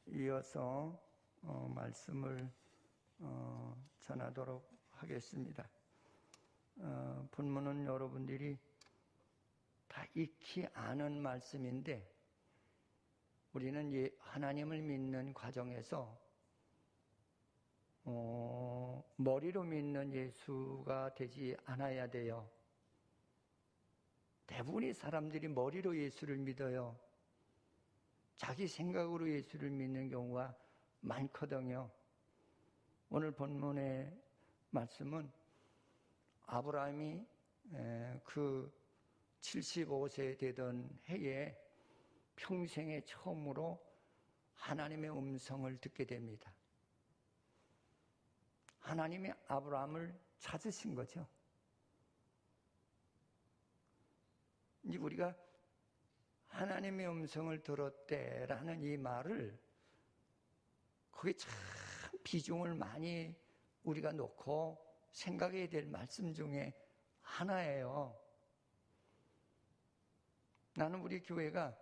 이어서 말씀을 전하도록 하겠습니다. 본문은 여러분들이 다 익히 아는 말씀인데 우리는 하나님을 믿는 과정에서 머리로 믿는 예수가 되지 않아야 돼요. 대부분의 사람들이 머리로 예수를 믿어요. 자기 생각으로 예수를 믿는 경우가 많거든요. 오늘 본문의 말씀은 아브라함이 그 75세 되던 해에 평생에 처음으로 하나님의 음성을 듣게 됩니다. 하나님이 아브라함을 찾으신 거죠. 이제 우리가 하나님의 음성을 들었대라는 이 말을 거기에 참 비중을 많이 우리가 놓고 생각해야 될 말씀 중에 하나예요. 나는 우리 교회가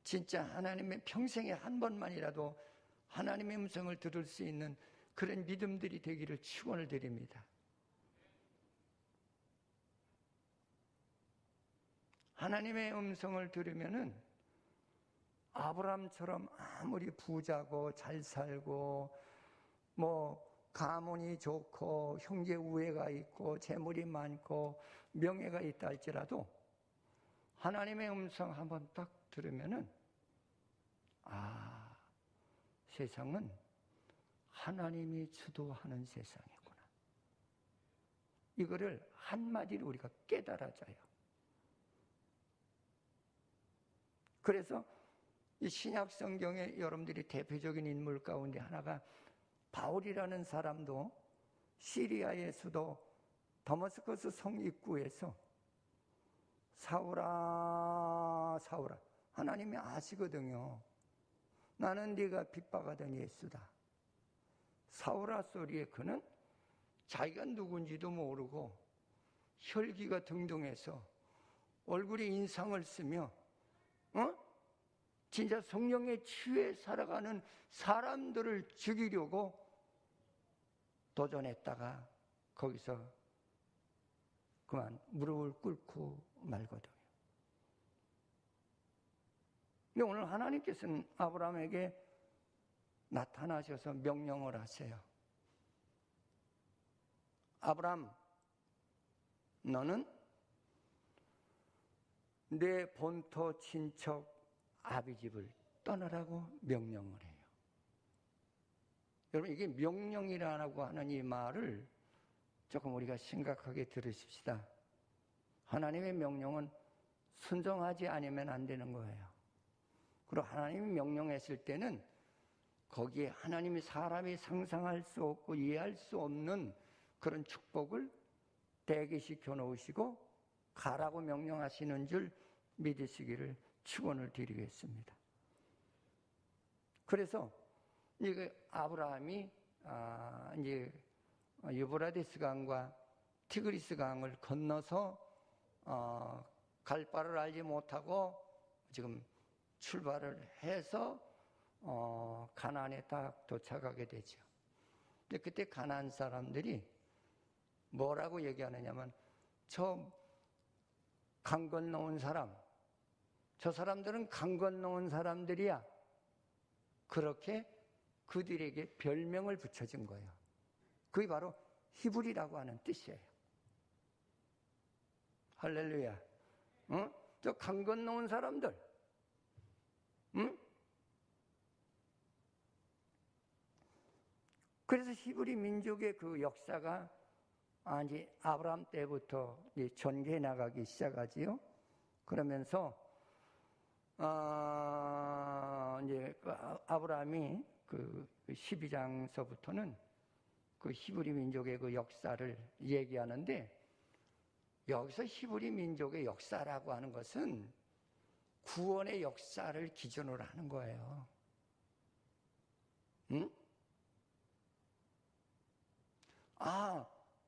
진짜 하나님의 평생에 한 번만이라도 하나님의 음성을 들을 수 있는 그런 믿음들이 되기를 축원을 드립니다. 하나님의 음성을 들으면은 아브라함처럼 아무리 부자고 잘 살고 가문이 좋고 형제 우애가 있고 재물이 많고 명예가 있다 할지라도 하나님의 음성 한번 딱 들으면은 세상은 하나님이 주도하는 세상이구나. 이거를 한마디로 우리가 깨달아져요. 그래서 이 신약 성경의 여러분들이 대표적인 인물 가운데 하나가 바울이라는 사람도 시리아의 수도 다마스커스 성 입구에서 사울아 사울아, 하나님이 아시거든요. 나는 네가 핍박하던 예수다. 사울아 소리에 그는 자기가 누군지도 모르고 혈기가 등등해서 얼굴에 인상을 쓰며 진짜 성령에 취해 살아가는 사람들을 죽이려고 도전했다가 거기서 그만 무릎을 꿇고 말거든요. 근데 오늘 하나님께서는 아브라함에게 나타나셔서 명령을 하세요. 아브라함, 너는 내 본토 친척 아비집을 떠나라고 명령을 해요. 여러분, 이게 명령이라고 하는 이 말을 조금 우리가 심각하게 들으십시다. 하나님의 명령은 순종하지 않으면 안 되는 거예요. 그리고 하나님이 명령했을 때는 거기에 하나님이 사람이 상상할 수 없고 이해할 수 없는 그런 축복을 대기시켜 놓으시고 가라고 명령하시는 줄 믿으시기를 축원을 드리겠습니다. 그래서 이게 아브라함이 이제 유브라데스 강과 티그리스 강을 건너서 갈 바를 알지 못하고 지금 출발을 해서 가나안에 딱 도착하게 되죠. 근데 그때 가나안 사람들이 뭐라고 얘기하느냐면 저 강 건너온 사람, 저 사람들은 강 건너온 사람들이야. 그렇게 그들에게 별명을 붙여준 거예요. 그게 바로 히브리라고 하는 뜻이에요. 할렐루야. 저 강 건너온 사람들. 그래서 히브리 민족의 그 역사가 이제 아브라함 때부터 이제 전개해 나가기 시작하지요. 그러면서 이제 아브라함이 그 12장서부터는 그 히브리 민족의 그 역사를 얘기하는데, 여기서 히브리 민족의 역사라고 하는 것은 구원의 역사를 기준으로 하는 거예요.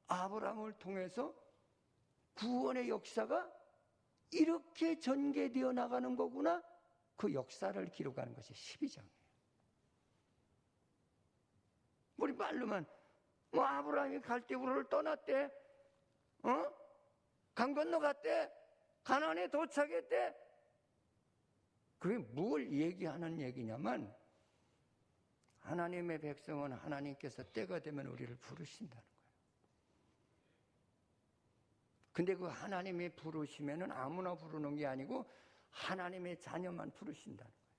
아브라함을 통해서 구원의 역사가 이렇게 전개되어 나가는 거구나. 그 역사를 기록하는 것이 12장이에요. 우리 말로만 뭐 아브라함이 갈대우르를 떠났대, 강 건너갔대, 가나안에 도착했대. 그게 뭘 얘기하는 얘기냐면 하나님의 백성은 하나님께서 때가 되면 우리를 부르신다는 거예요. 근데 그 하나님의 부르시면은 아무나 부르는 게 아니고 하나님의 자녀만 부르신다는 거예요.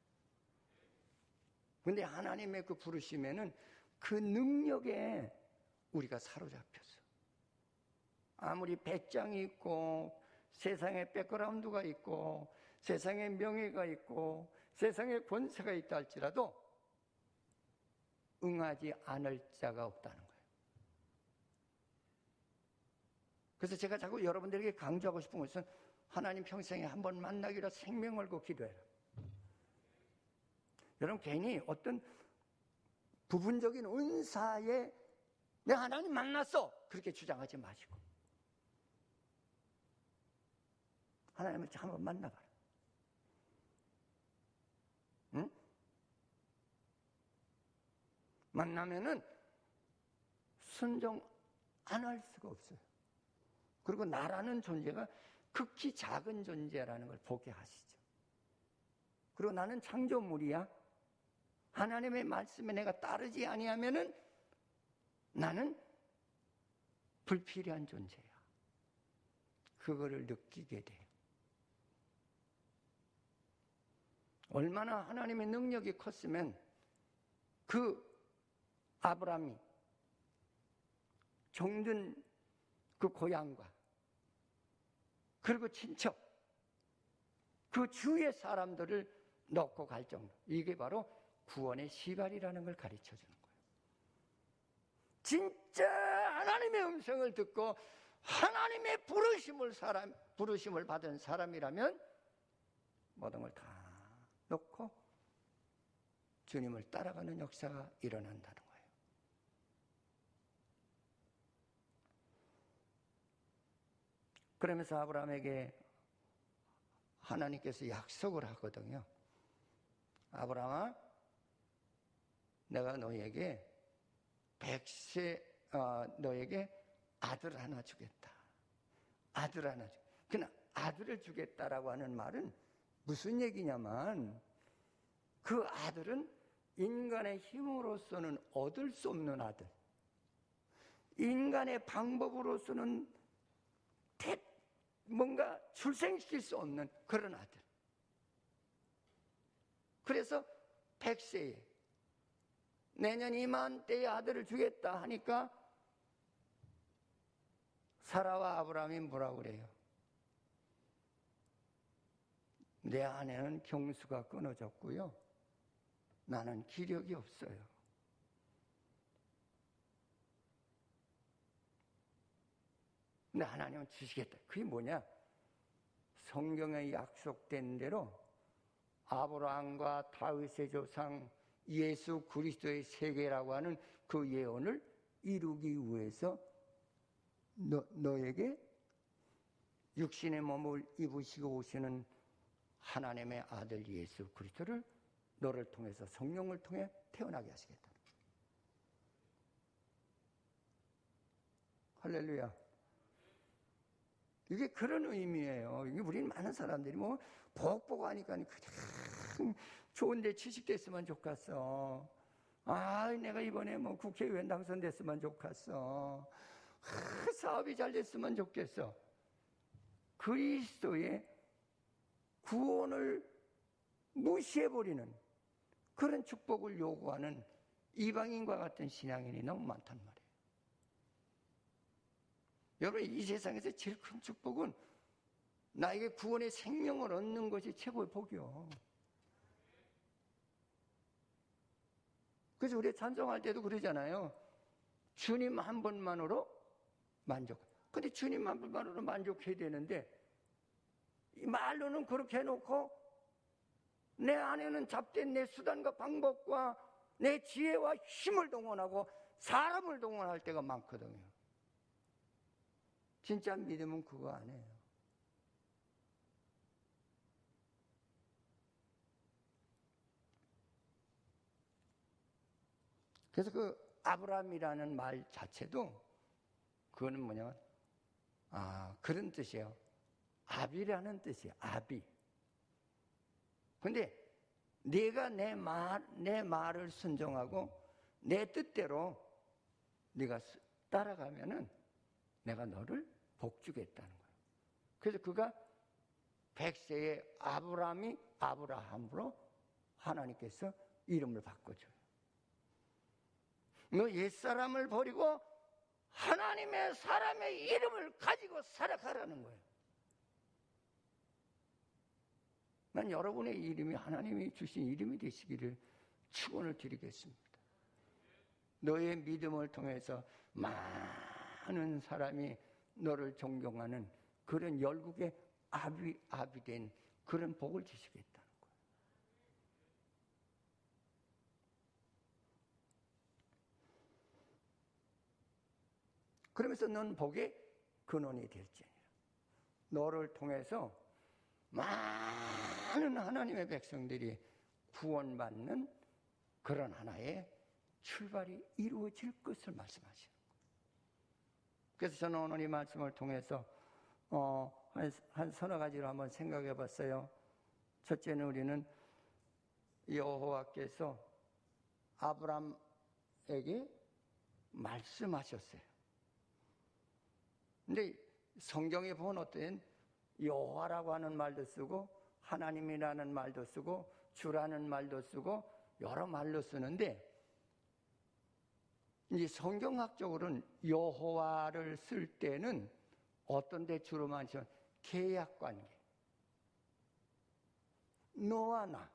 근데 하나님의 그 부르시면은 그 능력에 우리가 사로잡혔어. 아무리 배짱이 있고 세상에 백그라운드가 있고 세상에 명예가 있고 세상에 권세가 있다 할지라도 응하지 않을 자가 없다는 거예요. 그래서 제가 자꾸 여러분들에게 강조하고 싶은 것은 하나님 평생에 한 번 만나기로 생명 걸고 기도해라. 여러분 괜히 어떤 부분적인 은사에 내가 하나님 만났어 그렇게 주장하지 마시고 하나님을 한번 만나봐라. 응? 만나면은 순종 안 할 수가 없어요. 그리고 나라는 존재가 극히 작은 존재라는 걸 보게 하시죠. 그리고 나는 창조물이야. 하나님의 말씀에 내가 따르지 아니하면은 나는 불필요한 존재야. 그거를 느끼게 돼요. 얼마나 하나님의 능력이 컸으면 그 아브라함이 정든 그 고향과 그리고 친척 그 주위의 사람들을 넣고 갈 정도. 이게 바로 구원의 시발이라는 걸 가르쳐 주는 거예요. 진짜 하나님의 음성을 듣고 하나님의 부르심을 받은 사람이라면 모든 걸 다 놓고 주님을 따라가는 역사가 일어난다는 거예요. 그러면서 아브라함에게 하나님께서 약속을 하거든요. 아브라함아, 내가 너에게 너에게 아들 하나 주겠다. 아들 하나 주겠다. 그러나 아들을 주겠다라고 하는 말은 무슨 얘기냐면 그 아들은 인간의 힘으로서는 얻을 수 없는 아들, 인간의 방법으로서는 뭔가 출생시킬 수 없는 그런 아들. 그래서 100세에 내년 이맘때에 아들을 주겠다 하니까 사라와 아브라함이 뭐라고 그래요? 내 아내는 경수가 끊어졌고요. 나는 기력이 없어요. 근데 하나님은 주시겠다. 그게 뭐냐? 성경에 약속된 대로 아브라함과 다윗의 조상 예수 그리스도의 세계라고 하는 그 예언을 이루기 위해서 너에게 육신의 몸을 입으시고 오시는 하나님의 아들 예수 그리스도를 너를 통해서 성령을 통해 태어나게 하시겠다. 할렐루야. 이게 그런 의미예요. 이게 우리는 많은 사람들이 뭐 복 보고 하니까 그냥 좋은데 취직됐으면 좋겠어. 아, 내가 이번에 뭐 국회의원 당선됐으면 좋겠어. 사업이 잘 됐으면 좋겠어. 그리스도의 구원을 무시해버리는 그런 축복을 요구하는 이방인과 같은 신앙인이 너무 많단 말이에요. 여러분, 이 세상에서 제일 큰 축복은 나에게 구원의 생명을 얻는 것이 최고의 복이요. 그래서 우리 찬송할 때도 그러잖아요. 주님 한 번만으로 만족. 근데 주님 한 번만으로 만족해야 되는데 말로는 그렇게 해놓고 내 안에는 잡된 내 수단과 방법과 내 지혜와 힘을 동원하고 사람을 동원할 때가 많거든요. 진짜 믿음은 그거 아니에요. 그래서 그 아브라함이라는 말 자체도 그거는 뭐냐면 그런 뜻이에요. 아비라는 뜻이에요. 아비. 근데 네가 내 말을 순종하고 내 뜻대로 네가 따라가면은 내가 너를 복주겠다는 거예요. 그래서 그가 100세의 아브라함이 아브라함으로 하나님께서 이름을 바꿔줘요. 너 옛사람을 버리고 하나님의 사람의 이름을 가지고 살아가라는 거예요. 난 여러분의 이름이 하나님이 주신 이름이 되시기를 축원을 드리겠습니다. 너의 믿음을 통해서 많은 사람이 너를 존경하는 그런 열국의 아비 된 그런 복을 주시겠다는 거예요. 그러면서 넌 복의 근원이 될지니라. 너를 통해서 많은 하나님의 백성들이 구원받는 그런 하나의 출발이 이루어질 것을 말씀하시는 거예요. 그래서 저는 오늘 이 말씀을 통해서 한 서너 가지로 한번 생각해 봤어요. 첫째는 우리는 여호와께서 아브람에게 말씀하셨어요. 근데 성경에 보면 어떤 여호와라고 하는 말도 쓰고 하나님이라는 말도 쓰고 주라는 말도 쓰고 여러 말로 쓰는데 이제 성경학적으로는 여호와를 쓸 때는 어떤 데 주로 많이 쓰면 계약관계, 너와 나,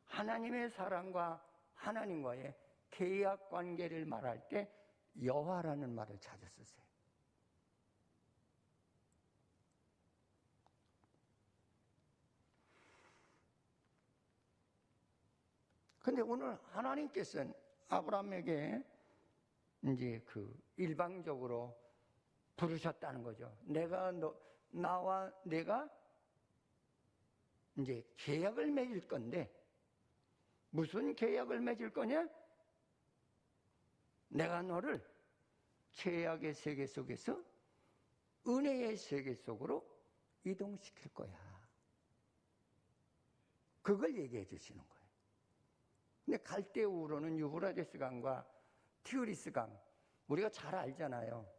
하나님의 사랑과 하나님과의 계약관계를 말할 때 여호와라는 말을 자주 쓰세요. 근데 오늘 하나님께서는 아브라함에게 이제 그 일방적으로 부르셨다는 거죠. 나와 내가 이제 계약을 맺을 건데, 무슨 계약을 맺을 거냐? 내가 너를 죄악의 세계 속에서 은혜의 세계 속으로 이동시킬 거야. 그걸 얘기해 주시는 거예요. 근데 갈대우로는 유브라데스 강과 티그리스 강, 우리가 잘 알잖아요.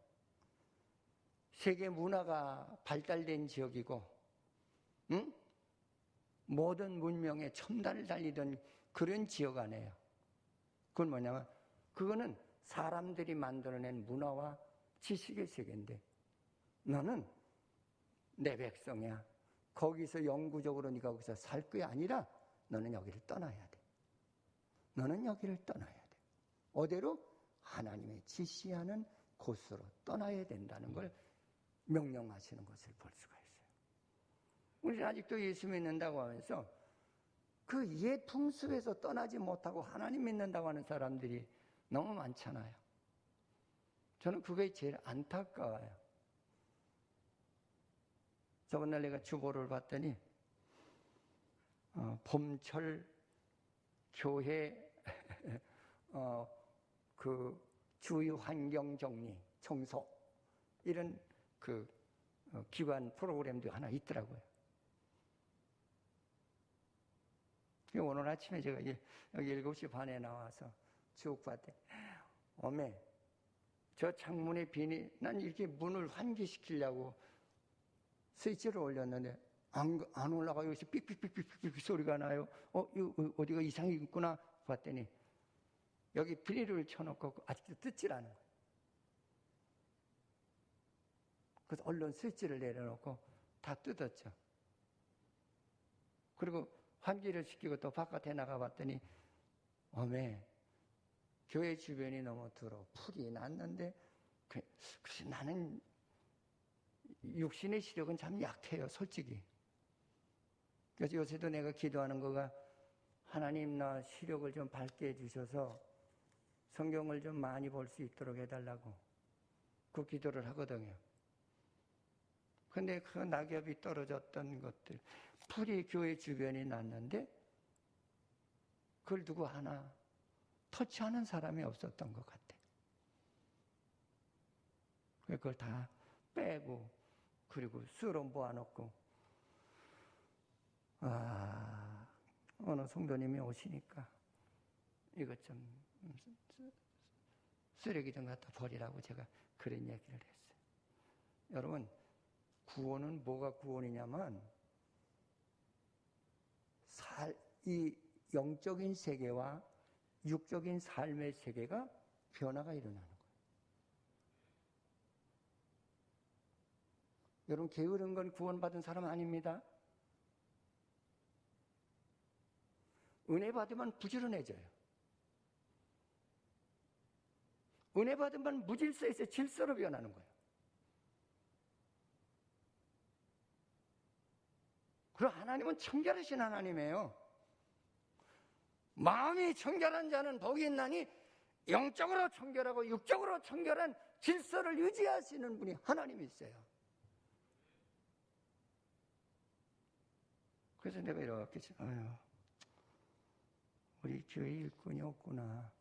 세계 문화가 발달된 지역이고, 모든 문명의 첨단을 달리던 그런 지역 아니에요. 그건 뭐냐면, 그거는 사람들이 만들어낸 문화와 지식의 세계인데, 너는 내 백성이야. 거기서 영구적으로 네가 거기서 살 게 아니라 너는 여기를 떠나야 돼. 너는 여기를 떠나야 돼. 어디로? 하나님의 지시하는 곳으로 떠나야 된다는 걸 명령하시는 것을 볼 수가 있어요. 우리는 아직도 예수 믿는다고 하면서 그 옛 풍습에서 떠나지 못하고 하나님 믿는다고 하는 사람들이 너무 많잖아요. 저는 그게 제일 안타까워요. 저번 날 내가 주보를 봤더니 봄철 교회 그 주의 환경 정리, 청소 이런 그 기관 프로그램도 하나 있더라고요. 오늘 아침에 제가 여기 7시 반에 나와서 쭉 봤더니 어메 저 창문에 비닐, 난 이렇게 문을 환기시키려고 스위치를 올렸는데 안 올라가요. 여기서 삑삑삑삑삑 소리가 나요. 이거 어디가 이상이 있구나 봤더니 여기 비닐을 쳐놓고 아직도 뜯질 않은 거예요. 그래서 얼른 스위치를 내려놓고 다 뜯었죠. 그리고 환기를 시키고 또 바깥에 나가봤더니 어메 교회 주변이 너무 더러 풀이 났는데 그래서 나는 육신의 시력은 참 약해요, 솔직히. 그래서 요새도 내가 기도하는 거가 하나님 나 시력을 좀 밝게 해주셔서 성경을 좀 많이 볼 수 있도록 해달라고 그 기도를 하거든요. 근데 그 낙엽이 떨어졌던 것들, 풀이 교회 주변에 났는데 그걸 누구 하나 터치하는 사람이 없었던 것 같아요. 그걸 다 빼고 그리고 쓸어 모아놓고 어느 성도님이 오시니까 이것 좀 쓰레기 좀 갖다 버리라고 제가 그런 얘기를 했어요. 여러분, 구원은 뭐가 구원이냐면 이 영적인 세계와 육적인 삶의 세계가 변화가 일어나는 거예요. 여러분, 게으른 건 구원받은 사람 아닙니다. 은혜 받으면 부지런해져요. 은혜 받으면 무질서에서 질서로 변하는 거예요. 그리고 하나님은 청결하신 하나님이에요. 마음이 청결한 자는 복이 있나니 영적으로 청결하고 육적으로 청결한 질서를 유지하시는 분이 하나님이세요. 그래서 내가 이렇게 우리 교회 일꾼이 없구나.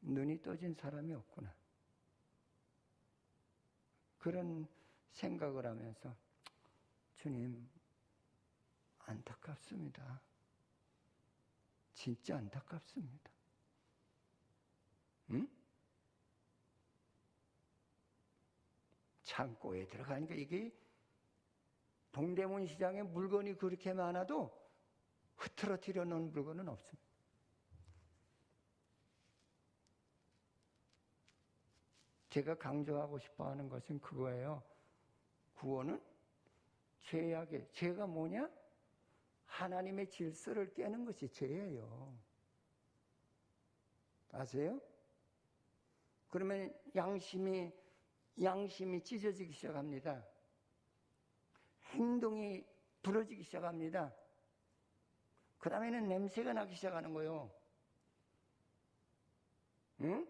눈이 떠진 사람이 없구나. 그런 생각을 하면서 주님, 안타깝습니다. 진짜 안타깝습니다. 응? 창고에 들어가니까 이게 동대문 시장에 물건이 그렇게 많아도 흐트러뜨려 놓은 물건은 없습니다. 제가 강조하고 싶어 하는 것은 그거예요. 구원은 죄가 뭐냐? 하나님의 질서를 깨는 것이 죄예요. 아세요? 그러면 양심이 찢어지기 시작합니다. 행동이 부러지기 시작합니다. 그 다음에는 냄새가 나기 시작하는 거예요. 응?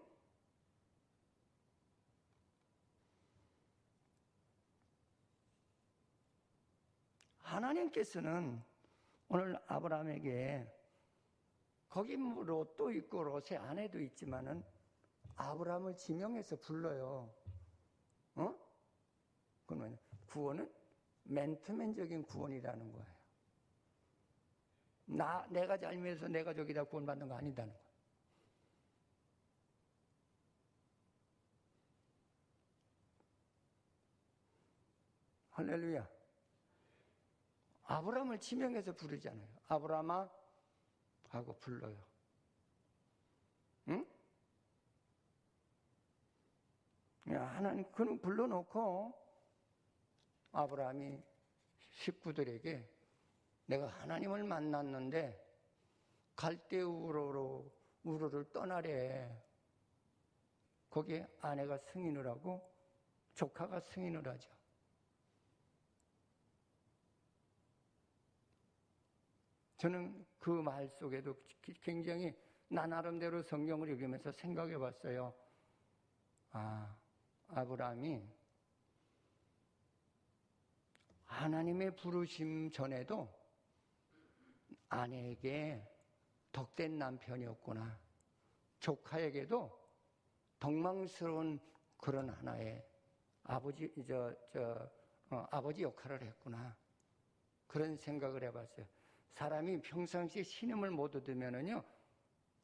하나님께서는 오늘 아브라함에게 거기 롯도 있고 롯의 아내도 있지만은 아브라함을 지명해서 불러요. 그러면 구원은 맨투맨적인 구원이라는 거예요. 내가 잘못해서 내가 저기다 구원받는 거 아니다는 거예요. 할렐루야. 아브라함을 지명해서 부르잖아요. 아브라함아 하고 불러요. 응? 하나님 그는 불러놓고 아브라함이 식구들에게 내가 하나님을 만났는데 갈대우르로 우르를 떠나래. 거기에 아내가 승인을 하고 조카가 승인을 하죠. 저는 그 말 속에도 굉장히 나 나름대로 성경을 읽으면서 생각해 봤어요. 아브라함이 하나님의 부르심 전에도 아내에게 덕된 남편이었구나. 조카에게도 덕망스러운 그런 하나의 아버지 역할을 했구나. 그런 생각을 해봤어요. 사람이 평상시에 신임을 못 얻으면은요,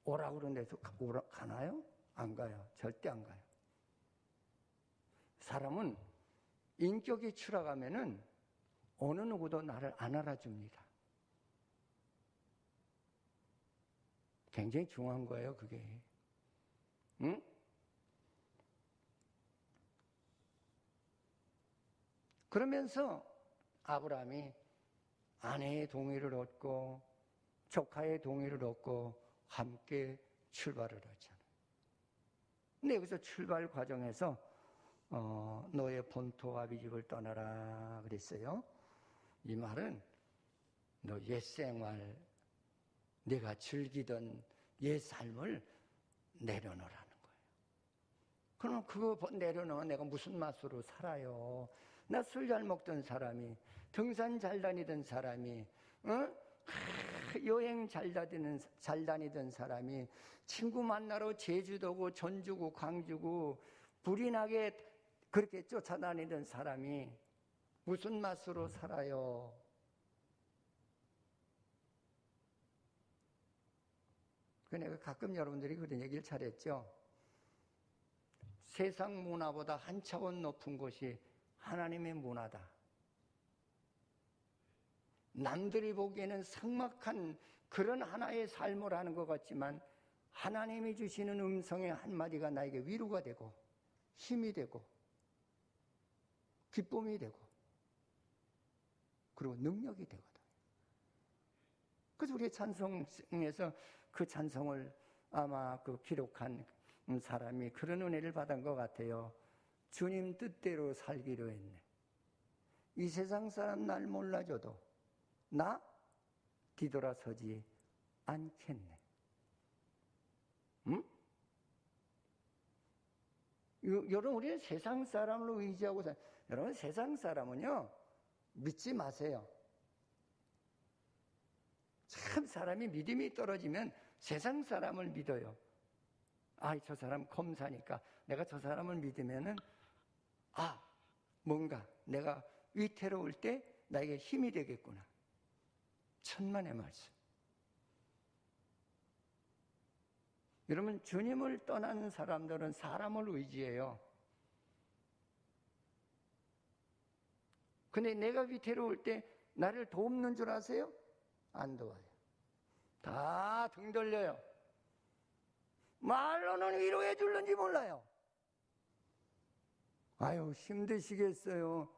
오라고 그런 데서 가나요? 안 가요. 절대 안 가요. 사람은 인격이 추락하면은 어느 누구도 나를 안 알아줍니다. 굉장히 중요한 거예요, 그게. 응? 그러면서 아브라함이 아내의 동의를 얻고 조카의 동의를 얻고 함께 출발을 하잖아요. 근데 여기서 출발 과정에서 너의 본토와 아비집을 떠나라 그랬어요. 이 말은 너 옛생활, 내가 즐기던 옛 삶을 내려놓으라는 거예요. 그럼 그거 내려놓으면 내가 무슨 맛으로 살아요? 나 술 잘 먹던 사람이, 등산 잘 다니던 사람이, 여행 잘 다니던 사람이 친구 만나러 제주도고 전주고 광주고 불이 나게 그렇게 쫓아다니던 사람이 무슨 맛으로 살아요? 내가 가끔 여러분들이 그런 얘기를 잘했죠. 세상 문화보다 한 차원 높은 곳이 하나님의 문화다. 남들이 보기에는 삭막한 그런 하나의 삶을 하는 것 같지만 하나님이 주시는 음성의 한마디가 나에게 위로가 되고 힘이 되고 기쁨이 되고 그리고 능력이 되거든. 그래서 우리 찬송에서 그 찬송을 아마 그 기록한 사람이 그런 은혜를 받은 것 같아요. 주님 뜻대로 살기로 했네. 이 세상 사람 날 몰라줘도 나 뒤돌아서지 않겠네. 응? 여러분, 우리는 세상 사람을 의지하고 여러분, 세상 사람은요 믿지 마세요. 참 사람이 믿음이 떨어지면 세상 사람을 믿어요. 저 사람 검사니까 내가 저 사람을 믿으면은 뭔가 내가 위태로울 때 나에게 힘이 되겠구나. 천만의 말씀. 여러분, 주님을 떠난 사람들은 사람을 의지해요. 근데 내가 위태로울 때 나를 돕는 줄 아세요? 안 도와요. 다 등 돌려요. 말로는 위로해 줄는지 몰라요. 아유, 힘드시겠어요.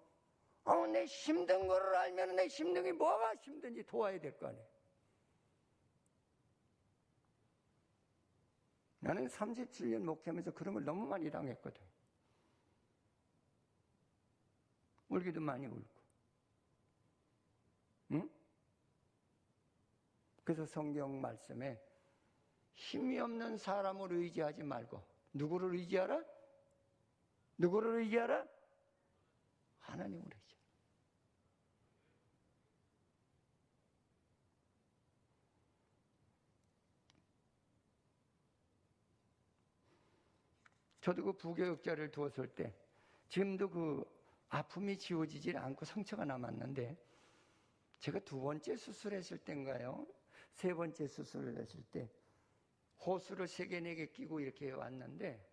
내 힘든 거를 알면 내 힘든 게 뭐가 힘든지 도와야 될 거 아니에요. 나는 37년 목회하면서 그런 걸 너무 많이 당했거든. 울기도 많이 울고. 응? 그래서 성경 말씀에 힘이 없는 사람을 의지하지 말고 누구를 의지하라? 누구를 의지하라? 하나님을 의지하라. 저도 그 부교육자를 두었을 때 지금도 그 아픔이 지워지질 않고 상처가 남았는데 제가 2번째 수술했을 때인가요? 3번째 수술을 했을 때 호수를 3개, 4개 끼고 이렇게 왔는데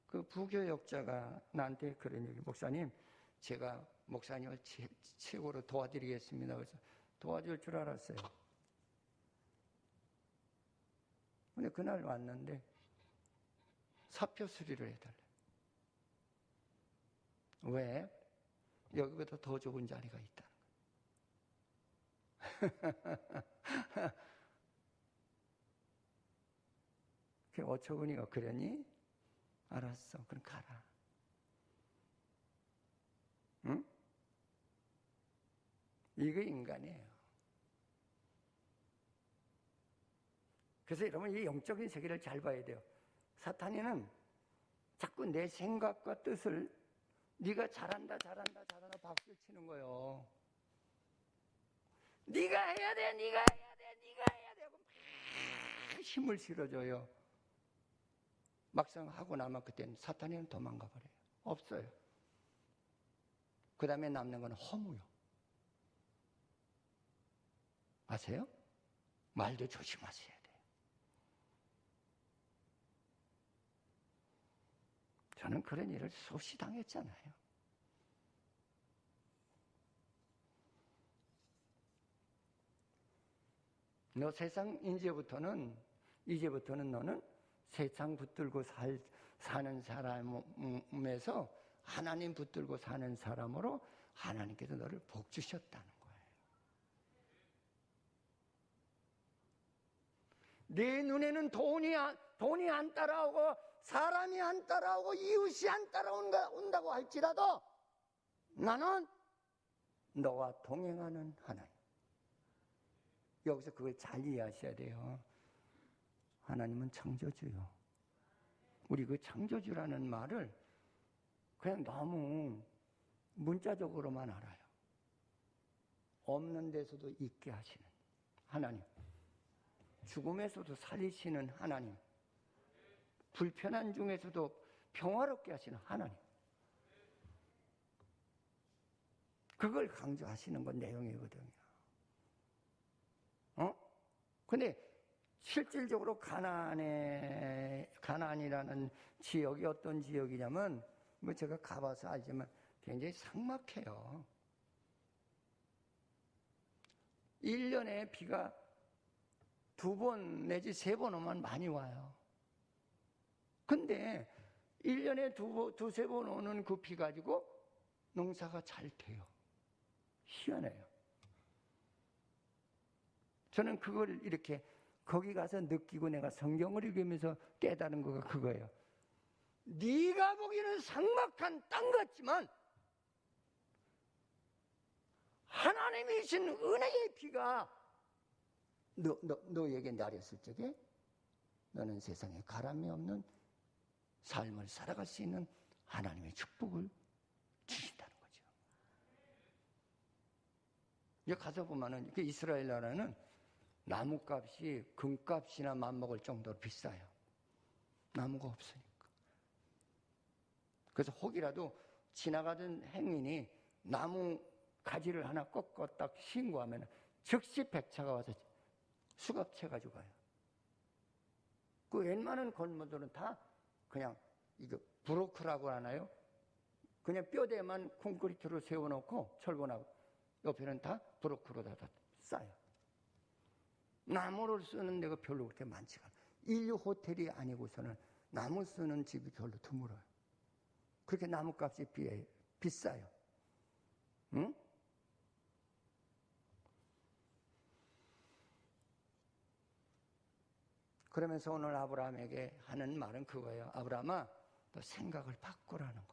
그 부교역자가 나한테 그런 얘기, 목사님, 제가 목사님을 최고로 도와드리겠습니다. 그래서 도와줄 줄 알았어요. 근데 그날 왔는데 사표 수리를 해달래. 왜? 여기보다 더 좋은 자리가 있다는 거예요. 어처구니가 그러니? 알았어. 그럼 가라. 응? 이게 인간이에요. 그래서 여러분, 이 영적인 세계를 잘 봐야 돼요. 사탄이는 자꾸 내 생각과 뜻을 네가 잘한다 박수를 치는 거예요. 네가 해야 돼 네가 해야 돼 하고 막 힘을 실어줘요. 막상 하고 나면 그때는 사탄이는 도망가 버려요. 없어요. 그 다음에 남는 건 허무요. 아세요? 말도 조심하세요. 저는 그런 일을 수없이 당했잖아요. 너 세상 이제부터는 너는 세상 붙들고 사는 사람에서 하나님 붙들고 사는 사람으로 하나님께서 너를 복 주셨다는 거예요. 내 눈에는 돈이 안 따라오고 사람이 안 따라오고 이웃이 안 따라온다고 할지라도 나는 너와 동행하는 하나님. 여기서 그걸 잘 이해하셔야 돼요. 하나님은 창조주요. 우리 그 창조주라는 말을 그냥 너무 문자적으로만 알아요. 없는 데서도 있게 하시는 하나님, 죽음에서도 살리시는 하나님, 불편한 중에서도 평화롭게 하시는 하나님, 그걸 강조하시는 건 내용이거든요. 근데 실질적으로 가나안이라는 지역이 어떤 지역이냐면, 뭐 제가 가봐서 알지만 굉장히 삭막해요. 1년에 비가 2번 내지 3번 오면 많이 와요. 근데 1년에 두세 번 오는 그 비 가지고 농사가 잘 돼요. 희한해요. 저는 그걸 이렇게 거기 가서 느끼고 내가 성경을 읽으면서 깨달은 거가 그거예요. 네가 보기에는 삭막한 땅 같지만 하나님이 주신 은혜의 비가 너에게 내렸을 적에 너는 세상에 가람이 없는 삶을 살아갈 수 있는 하나님의 축복을 주신다는 거죠. 여기 가서 보면은 이스라엘 나라는 나무값이 금값이나 맞먹을 정도로 비싸요. 나무가 없으니까. 그래서 혹이라도 지나가던 행인이 나무 가지를 하나 꺾어 딱 신고하면 즉시 백차가 와서 수갑채 가지고 가요. 그 웬만한 건물들은 다 그냥 이거 브로크라고 하나요? 그냥 뼈대만 콘크리트로 세워놓고 철근하고 옆에는 다 브로크로 다 싸요. 나무를 쓰는 데가 별로 그렇게 많지가 않아요. 인류 호텔이 아니고서는 나무 쓰는 집이 별로 드물어요. 그렇게 나무값이 비싸요. 응? 그러면서 오늘 아브라함에게 하는 말은 그거예요. 아브라함아, 너 생각을 바꾸라는 거예요.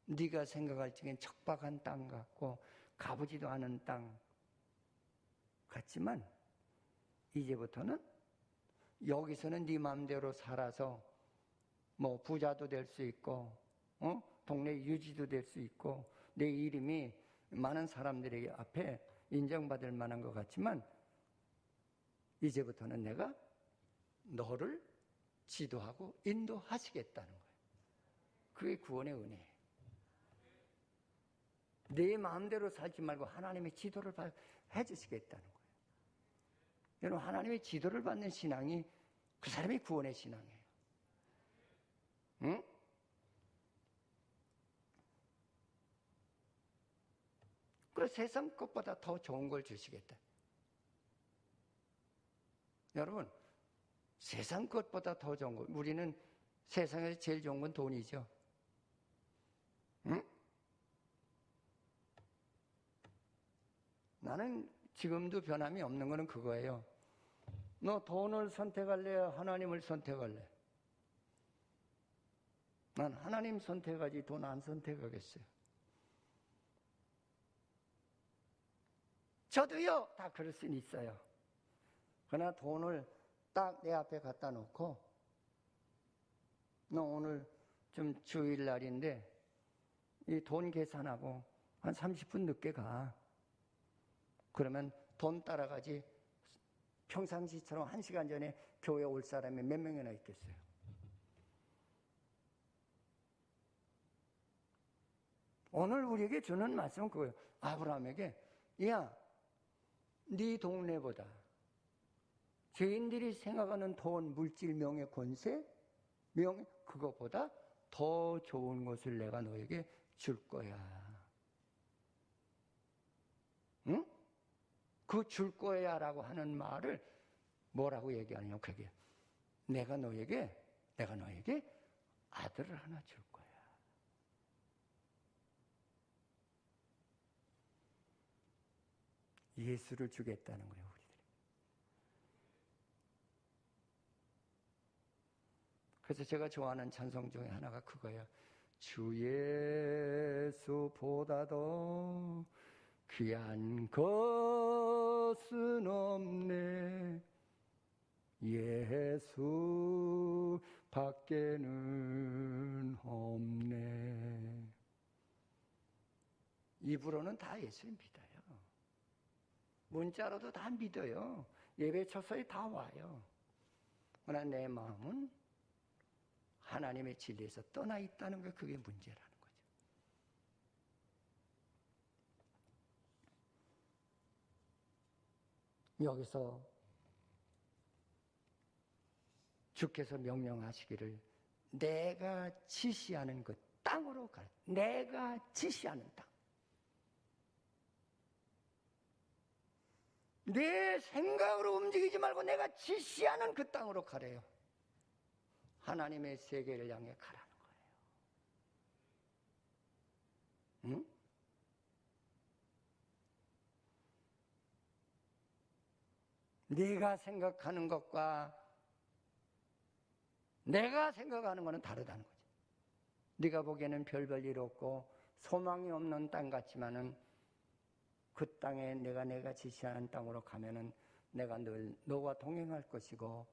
네가 생각할 적엔 척박한 땅 같고 가보지도 않은 땅 같지만 이제부터는 여기서는 네 마음대로 살아서 뭐 부자도 될 수 있고 동네 유지도 될 수 있고 내 이름이 많은 사람들에게 앞에 인정받을 만한 것 같지만 이제부터는 내가 너를 지도하고 인도하시겠다는 거예요. 그게 구원의 은혜예요. 내 마음대로 살지 말고 하나님의 지도를 해주시겠다는 거예요. 여러분, 하나님의 지도를 받는 신앙이 그 사람이 구원의 신앙이에요. 응? 그래서 세상 것보다 더 좋은 걸 주시겠다. 여러분, 세상 것보다 더 좋은 거, 우리는 세상에서 제일 좋은 건 돈이죠. 응? 나는 지금도 변함이 없는 거는 그거예요. 너 돈을 선택할래? 하나님을 선택할래? 난 하나님 선택하지 돈 안 선택하겠어요. 저도요, 다 그럴 수는 있어요. 그러나 돈을 딱 내 앞에 갖다 놓고, 너 오늘 좀 주일날인데, 이 돈 계산하고 한 30분 늦게 가. 그러면 돈 따라가지 평상시처럼 1시간 전에 교회 올 사람이 몇 명이나 있겠어요. 오늘 우리에게 주는 말씀은 그거예요. 아브라함에게, 야, 네 동네보다 죄인들이 생각하는 돈, 물질, 명예, 권세, 그거보다 더 좋은 것을 내가 너에게 줄 거야. 응? 그 줄 거야 라고 하는 말을 뭐라고 얘기하냐면 그게 내가 너에게 아들을 하나 줄 거야. 예수를 주겠다는 거예요, 우리들이. 그래서 제가 좋아하는 찬송 중에 하나가 그거예요. 주 예수보다도 귀한 것은 없네. 예수 밖에는 없네. 입으로는 다 예수 믿어요. 문자로도 다 믿어요. 예배 처소에 다 와요. 그러나 내 마음은 하나님의 진리에서 떠나 있다는 게 그게 문제라는 거죠. 여기서 주께서 명령하시기를 내가 지시하는 그 땅으로 가라. 내가 지시하는 땅. 내 생각으로 움직이지 말고 내가 지시하는 그 땅으로 가래요. 하나님의 세계를 향해 가라는 거예요. 응? 네가 생각하는 것과 내가 생각하는 것은 다르다는 거지. 네가 보기에는 별별 일 없고 소망이 없는 땅 같지만은 그 땅에 내가 지시하는 땅으로 가면은 내가 늘 너와 동행할 것이고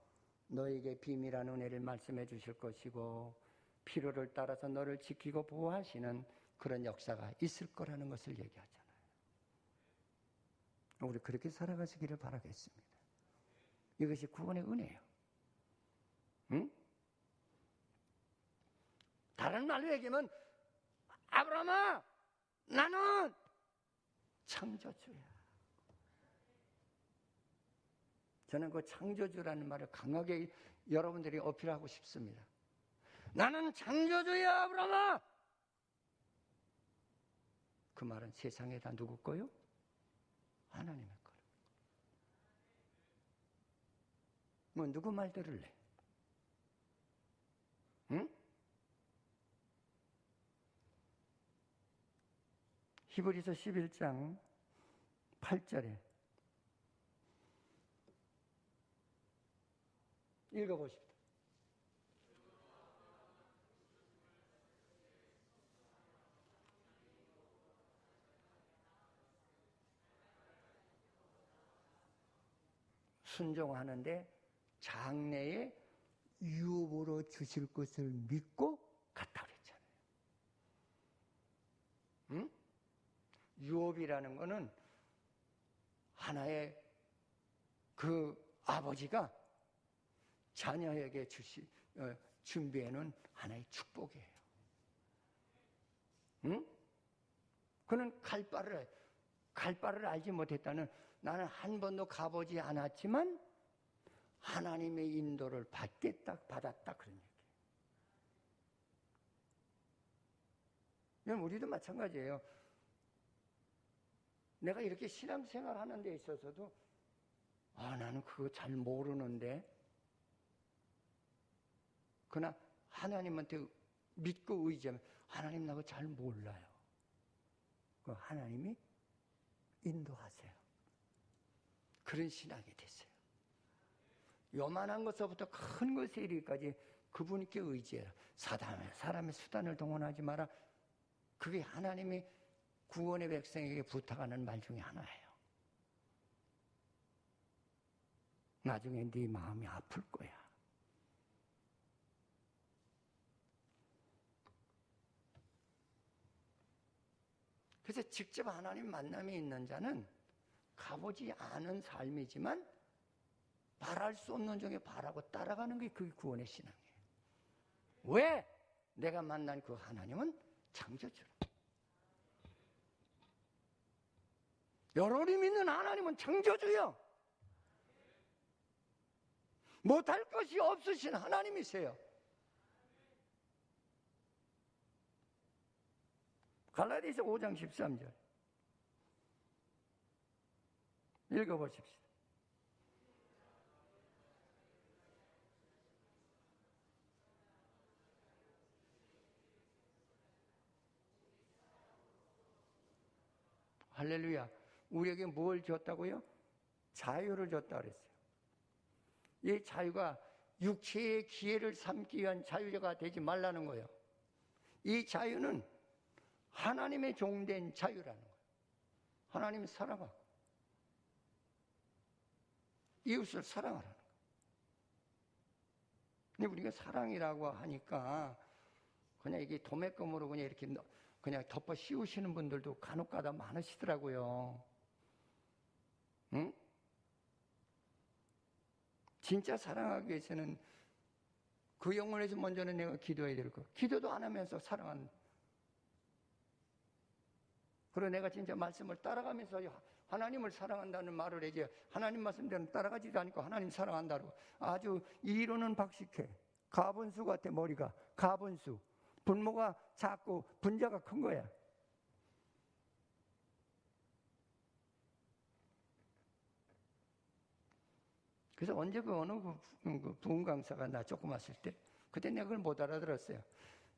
너에게 비밀한 은혜를 말씀해 주실 것이고 필요를 따라서 너를 지키고 보호하시는 그런 역사가 있을 거라는 것을 얘기하잖아요. 우리 그렇게 살아가시기를 바라겠습니다. 이것이 구원의 은혜예요. 응? 다른 말로 얘기하면 아브라함아 나는 창조주야. 저는 그 창조주라는 말을 강하게 여러분들이 어필하고 싶습니다. 나는 창조주야 아브라함아. 그 말은 세상에다 누구 거요? 하나님의 거요. 뭐 누구 말 들을래? 응? 히브리서 11장 8절에 읽어보십시오. 순종하는데 장래에 유업으로 주실 것을 믿고 갔다 그랬잖아요. 응? 유업이라는 거는 하나의 그 아버지가 자녀에게 준비해놓은 하나의 축복이에요. 응? 그는 갈 바를 알지 못했다는 나는 한 번도 가보지 않았지만 하나님의 인도를 받았다 그런 얘기예요. 우리도 마찬가지예요. 내가 이렇게 신앙생활 하는 데 있어서도 나는 그거 잘 모르는데 그러나 하나님한테 믿고 의지하면 하나님 나 그거 잘 몰라요. 그 하나님이 인도하세요. 그런 신앙이 됐어요. 요만한 것서부터 큰 것에 이르기까지 그분께 의지해라. 사람의 수단을 동원하지 마라. 그게 하나님이 구원의 백성에게 부탁하는 말 중에 하나예요. 나중에 네 마음이 아플 거야. 그래서 직접 하나님 만남이 있는 자는 가보지 않은 삶이지만 바랄 수 없는 중에 바라고 따라가는 게 그게 구원의 신앙이에요. 왜? 내가 만난 그 하나님은 창조주라. 여러분이 믿는 하나님은 창조주요. 못할 것이 없으신 하나님이세요. 갈라디아서 5장 13절 읽어보십시오. 할렐루야. 우리에게 뭘 줬다고요? 자유를 줬다 그랬어요. 이 자유가 육체의 기회를 삼기 위한 자유가 되지 말라는 거예요. 이 자유는 하나님의 종된 자유라는 거예요. 하나님 사랑하고 이웃을 사랑하라는 거예요. 근데 우리가 사랑이라고 하니까 그냥 이게 도매금으로 그냥 이렇게 그냥 덮어 씌우시는 분들도 간혹가다 많으시더라고요. 응? 진짜 사랑하기 위해서는 그 영혼에서 먼저는 내가 기도해야 될 거. 기도도 안 하면서 사랑한다. 그리고 내가 진짜 말씀을 따라가면서 하나님을 사랑한다는 말을 해야지, 하나님 말씀대로 따라가지도 않고 하나님 사랑한다고 아주 이론은 박식해. 가분수 같아. 머리가 가분수. 분모가 작고 분자가 큰 거야. 그래서 언제 어느 부흥 강사가 나 조금 왔을 때, 그때 내가 그걸 못 알아들었어요.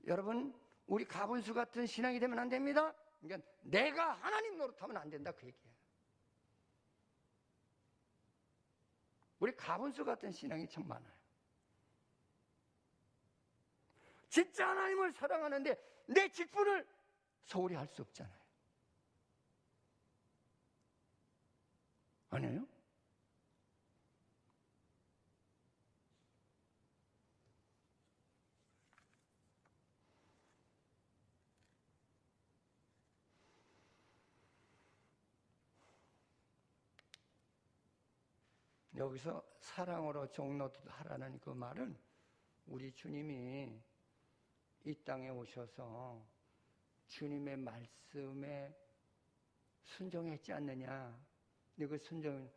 여러분, 우리 가분수 같은 신앙이 되면 안 됩니다. 그러니까 내가 하나님 노릇하면 안 된다, 그 얘기예요. 우리 가분수 같은 신앙이 참 많아요. 진짜 하나님을 사랑하는데 내 직분을 소홀히 할 수 없잖아요. 아니에요? 여기서 사랑으로 종노릇하라는 그 말은 우리 주님이 이 땅에 오셔서 주님의 말씀에 순종했지 않느냐. 근데 그 순종은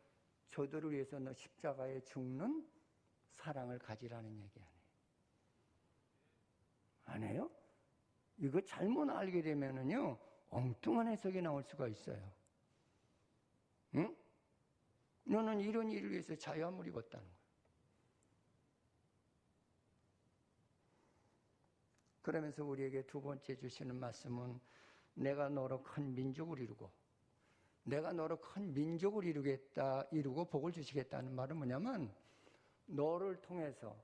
저들을 위해서 너 십자가에 죽는 사랑을 가지라는 얘기 아니에요? 이거 잘못 알게 되면은요, 엉뚱한 해석이 나올 수가 있어요. 응? 너는 이런 일을 위해서 자유함을 입었다는 거예요. 그러면서 우리에게 두 번째 주시는 말씀은 내가 너로 큰 민족을 이루고, 내가 너로 큰 민족을 이루고 복을 주시겠다는 말은 뭐냐면, 너를 통해서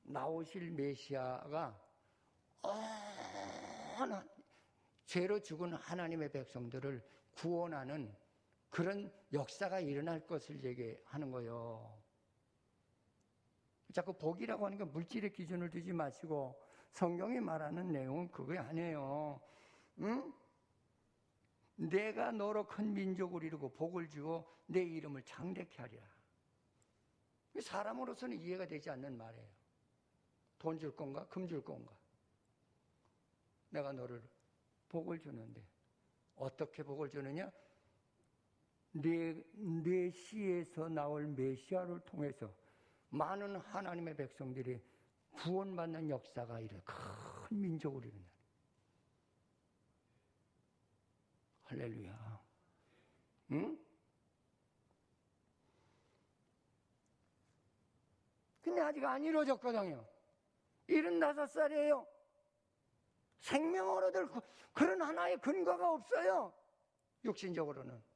나오실 메시아가 죄로 죽은 하나님의 백성들을 구원하는 그런 역사가 일어날 것을 얘기하는 거예요. 자꾸 복이라고 하니까 물질의 기준을 두지 마시고 성경이 말하는 내용은 그게 아니에요. 응? 내가 너로 큰 민족을 이루고 복을 주고 내 이름을 장대케 하리라. 사람으로서는 이해가 되지 않는 말이에요. 돈 줄 건가? 금 줄 건가? 내가 너를 복을 주는데 어떻게 복을 주느냐? 내 씨에서 나올 메시아를 통해서 많은 하나님의 백성들이 구원받는 역사가 이래 큰 민족을 이룬다. 할렐루야. 응? 근데 아직 안 이루어졌거든요. 75살이에요. 생명을 얻을 그런 하나의 근거가 없어요. 육신적으로는.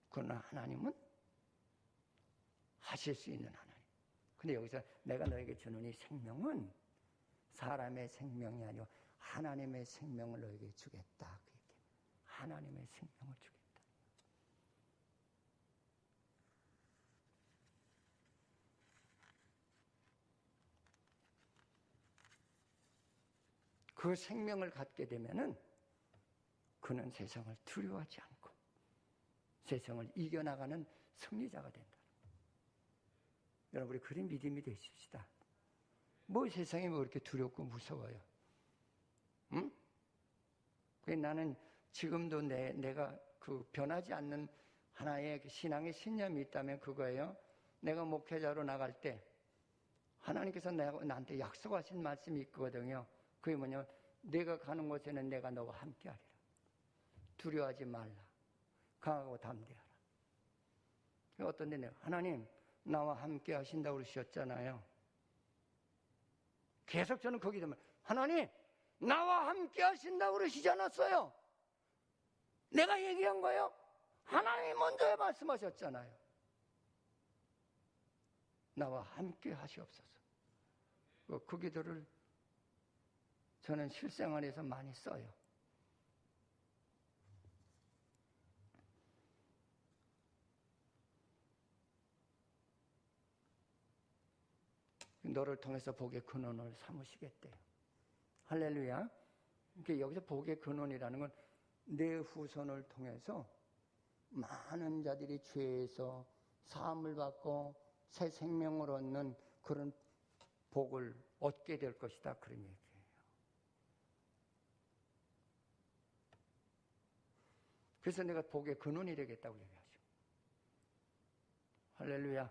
그러나 하나님은 하실 수 있는 하나님. 근데 여기서 내가 너에게 주는 이 생명은 사람의 생명이 아니고 하나님의 생명을 너에게 주겠다. 그 얘기. 하나님의 생명을 주겠다. 그 생명을 갖게 되면은 그는 세상을 두려워하지 않고 세상을 이겨나가는 승리자가 된다. 여러분, 우리 그런 믿음이 되십시다. 뭐 세상이 뭐 그렇게 두렵고 무서워요. 응? 나는 지금도 내가 그 변하지 않는 하나의 신앙의 신념이 있다면 그거예요. 내가 목회자로 나갈 때 하나님께서 나한테 약속하신 말씀이 있거든요. 그게 뭐냐면 내가 가는 곳에는 내가 너와 함께 하리라. 두려워하지 말라. 강하고 담대하라. 어떤 데 내가 하나님 나와 함께 하신다고 그러셨잖아요. 계속 저는 거기 되면 하나님 나와 함께 하신다고 그러시지 않았어요? 내가 얘기한 거예요? 하나님이 먼저 말씀하셨잖아요. 나와 함께 하시옵소서. 그 기도를 저는 실생활에서 많이 써요. 너를 통해서 복의 근원을 삼으시겠대요. 할렐루야. 그러니까 여기서 복의 근원이라는 건 내 후손을 통해서 많은 자들이 죄에서 사함을 받고 새 생명을 얻는 그런 복을 얻게 될 것이다. 그런 얘기예요. 그래서 내가 복의 근원이 되겠다고 얘기하죠. 할렐루야.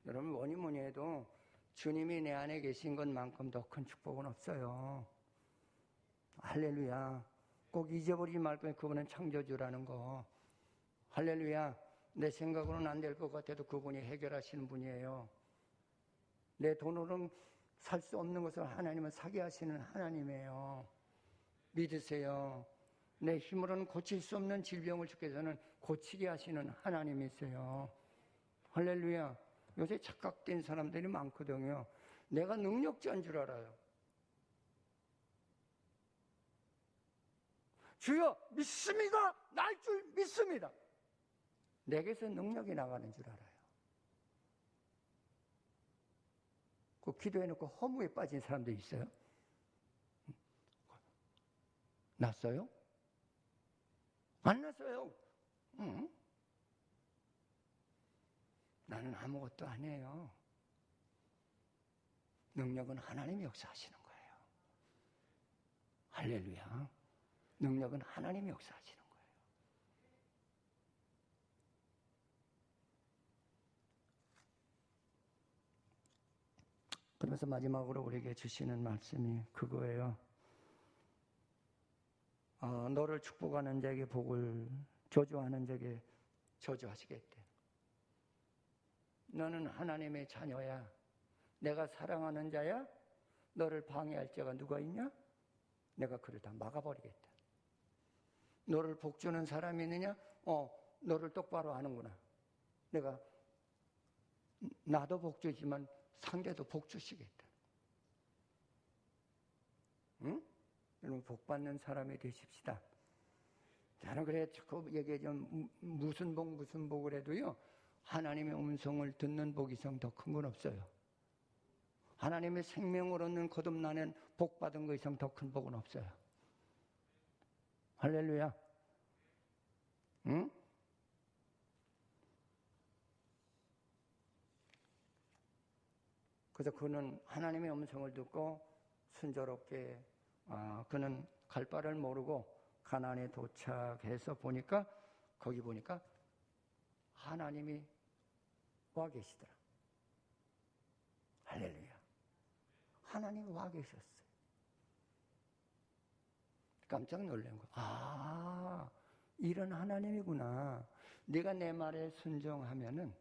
여러분 뭐니 뭐니 해도 주님이 내 안에 계신 것만큼 더 큰 축복은 없어요. 할렐루야. 꼭 잊어버리지 말고 그분은 창조주라는 거. 할렐루야. 내 생각으로는 안 될 것 같아도 그분이 해결하시는 분이에요. 내 돈으로는 살 수 없는 것을 하나님은 사게 하시는 하나님이에요. 믿으세요. 내 힘으로는 고칠 수 없는 질병을 주께서는 고치게 하시는 하나님이세요. 할렐루야. 요새 착각된 사람들이 많거든요. 내가 능력자인 줄 알아요. 주여 믿습니다. 날 줄 믿습니다. 내게서 능력이 나가는 줄 알아요. 그 기도해놓고 허무에 빠진 사람도 있어요. 났어요? 안 났어요. 응? 나는 아무것도 안 해요. 능력은 하나님이 역사하시는 거예요. 할렐루야. 능력은 하나님이 역사하시는 거예요. 그러면서 마지막으로 우리에게 주시는 말씀이 그거예요. 너를 축복하는 자에게 복을, 저주하는 자에게 저주하시겠대. 너는 하나님의 자녀야. 내가 사랑하는 자야. 너를 방해할 자가 누가 있냐? 내가 그를 다 막아버리겠다. 너를 복주는 사람이 있느냐? 너를 똑바로 아는구나. 내가 나도 복주지만 상대도 복주시겠다. 응? 여러분 복받는 사람이 되십시다. 저는 그래 자꾸 얘기하죠. 무슨 복을 해도요. 하나님의 음성을 듣는 복 이상 더 큰 건 없어요. 하나님의 생명을 얻는 거듭나는 복받은 것 이상 더 큰 복은 없어요. 할렐루야. 응? 그래서 그는 하나님의 음성을 듣고 순조롭게 그는 갈 바를 모르고 가나안에 도착해서 보니까 거기 보니까 하나님이 와 계시더라. 할렐루야. 하나님이 와 계셨어요. 깜짝 놀란 거야. 이런 하나님이구나. 네가 내 말에 순종하면은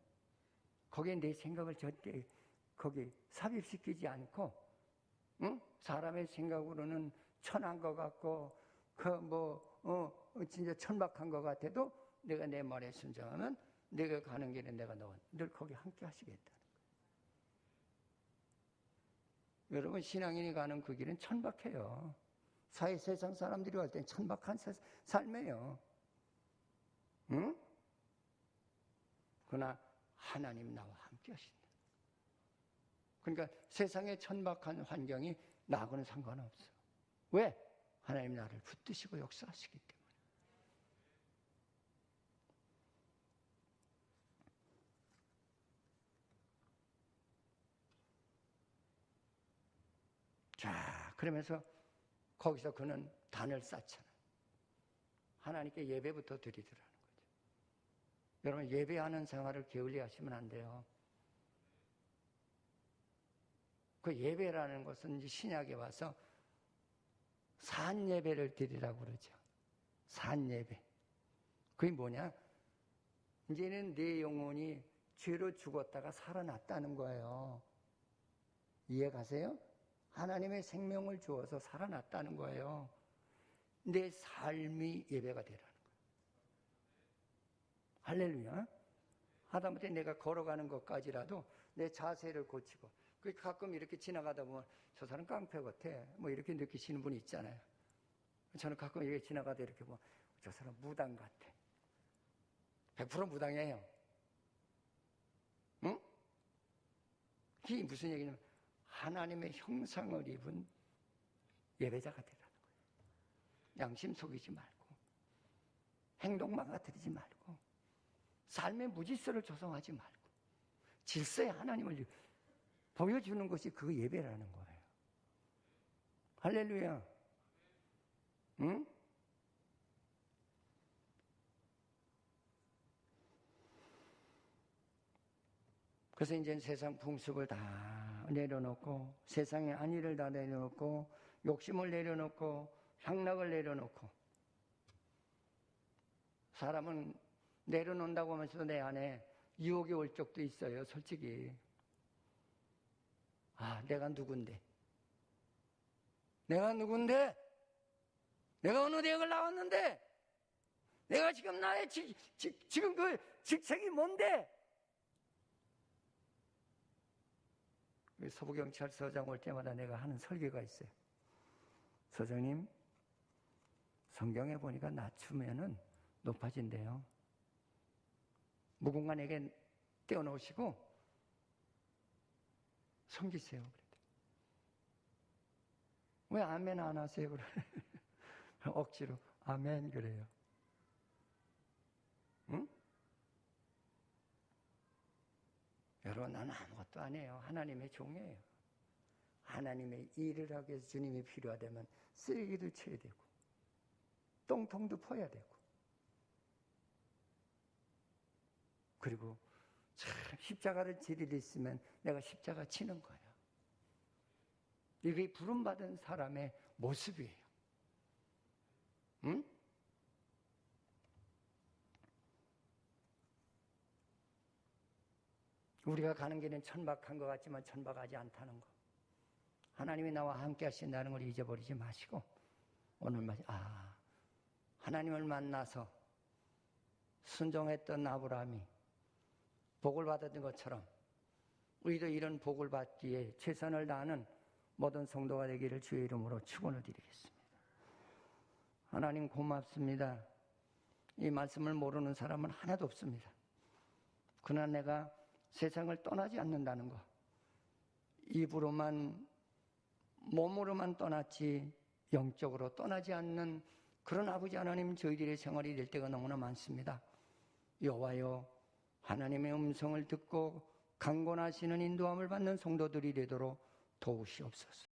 거기에 내 생각을 절대 거기 삽입시키지 않고, 응? 사람의 생각으로는 천한 것 같고 진짜 천박한 것 같아도 내가 내 말에 순종하면 내가 가는 길에 내가 너와 늘 거기 함께 하시겠다는 거예요. 여러분 신앙인이 가는 그 길은 천박해요. 세상 사람들이 갈 때는 천박한 삶이에요. 응? 그러나 하나님 나와 함께 하신다. 그러니까 세상의 천박한 환경이 나하고는 상관없어. 왜? 하나님 나를 붙드시고 역사하시기 때문에. 자, 그러면서 거기서 그는 단을 쌓잖아. 하나님께 예배부터 드리더라는 거죠. 여러분 예배하는 생활을 게을리 하시면 안 돼요. 그 예배라는 것은 이제 신약에 와서 산예배를 드리라고 그러죠. 산예배. 그게 뭐냐? 이제는 내 영혼이 죄로 죽었다가 살아났다는 거예요. 이해가세요? 하나님의 생명을 주어서 살아났다는 거예요. 내 삶이 예배가 되라는 거예요. 할렐루야. 하다못해 내가 걸어가는 것까지라도 내 자세를 고치고, 가끔 이렇게 지나가다 보면 저 사람 깡패 같아 뭐 이렇게 느끼시는 분이 있잖아요. 저는 가끔 이렇게 지나가다 이렇게 보면 저 사람 무당 같아. 100% 무당이에요. 응? 이게 무슨 얘기냐면 하나님의 형상을 입은 예배자가 되라는 거예요. 양심 속이지 말고, 행동 망가뜨리지 말고, 삶의 무질서를 조성하지 말고, 질서의 하나님을 보여주는 것이 그 예배라는 거예요. 할렐루야. 응? 그래서 이제 세상 풍습을 다 내려놓고, 세상의 안위를 다 내려놓고, 욕심을 내려놓고, 향락을 내려놓고, 사람은 내려놓는다고 하면서도 내 안에 유혹이 올 적도 있어요, 솔직히. 아, 내가 누군데? 내가 누군데? 내가 어느 대학을 나왔는데? 내가 지금 나의 지금 그 직책이 뭔데? 서부경찰서장 올 때마다 내가 하는 설교가 있어요. 서장님, 성경에 보니까 낮추면은 높아진대요. 무공간에게 떼어놓으시고 섬기세요. 왜 아멘 안 하세요? 그래. 억지로 아멘 그래요. 응? 여러분, 나는 아무것도 아니에요. 하나님의 종이에요. 하나님의 일을 하기 위해서 주님이 필요하다면 쓰레기도 쳐야 되고, 똥통도 퍼야 되고, 그리고 참 십자가를 질 일이 있으면 내가 십자가 치는 거예요. 이게 부름받은 사람의 모습이에요. 응? 우리가 가는 길은 천박한 것 같지만 천박하지 않다는 거. 하나님이 나와 함께 하신다는 걸 잊어버리지 마시고, 오늘 하나님을 만나서 순종했던 아브라함이 복을 받았던 것처럼 우리도 이런 복을 받기에 최선을 다하는 모든 성도가 되기를 주의 이름으로 축원을 드리겠습니다. 하나님 고맙습니다. 이 말씀을 모르는 사람은 하나도 없습니다. 그러나 내가 세상을 떠나지 않는다는 것, 입으로만 몸으로만 떠났지 영적으로 떠나지 않는 그런 아버지 하나님, 저희들의 생활이 될 때가 너무나 많습니다. 여호와여, 하나님의 음성을 듣고 강권하시는 인도함을 받는 성도들이 되도록 도우시옵소서.